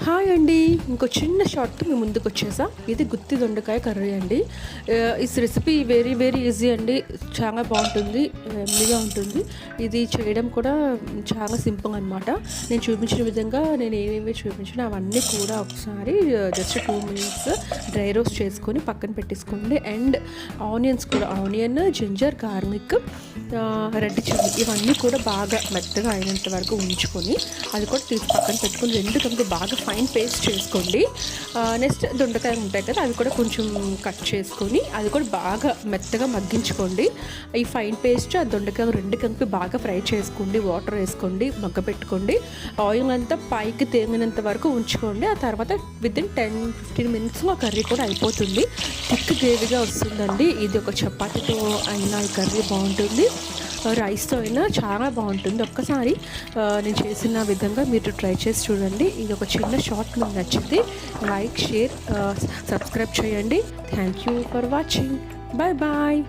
Hi అండి, ఇంకో చిన్న షార్ట్తో మీ ముందుకు వచ్చేసా. ఇది గుత్తి దొండకాయ కర్రీ అండి. ఈ రెసిపీ వెరీ వెరీ ఈజీ అండి. చాలా బాగుంటుంది, ఎమ్మిగా ఉంటుంది. ఇది చేయడం కూడా చాలా సింపుల్ అనమాట. నేను చూపించిన విధంగా నేను ఏమేమి చూపించిన అవన్నీ కూడా ఒకసారి జస్ట్ 2 minutes డ్రై రోస్ట్ చేసుకొని పక్కన పెట్టేసుకోండి. అండ్ ఆనియన్స్ కూడా, onion, ginger, garlic, red chilli ఇవన్నీ కూడా బాగా మెత్తగా అయినంత వరకు ఉంచుకొని అది కూడా తీసి పక్కన పెట్టుకొని రెండు కలిపి బాగా ఫైన్ పేస్ట్ చేసుకోండి. నెక్స్ట్ దొండకాయలు ఉంటాయి కదా, అవి కూడా కొంచెం కట్ చేసుకొని అది కూడా బాగా మెత్తగా మగ్గించుకోండి. ఈ ఫైన్ పేస్ట్ ఆ దొండకాయలు రెండు కలిపి బాగా ఫ్రై చేసుకోండి. వాటర్ వేసుకోండి, మగ్గ పెట్టుకోండి. ఆయిల్ అంతా పైకి తేలినంత వరకు ఉంచుకోండి. ఆ తర్వాత వితిన్ 10-15 minutes ఆ కర్రీ కూడా అయిపోతుంది. థిక్ గ్రేవీగా వస్తుందండి. ఇది ఒక చపాతీతో అయినా ఈ కర్రీ బాగుంటుంది, రైస్తో అయినా చాలా బాగుంటుంది. ఒక్కసారి నేను చేసిన విధంగా మీరు ట్రై చేసి చూడండి. ఇది ఒక చిన్న షార్ట్ మీకు నచ్చితే లైక్, షేర్, సబ్స్క్రైబ్ చేయండి. Thank you for watching. Bye bye.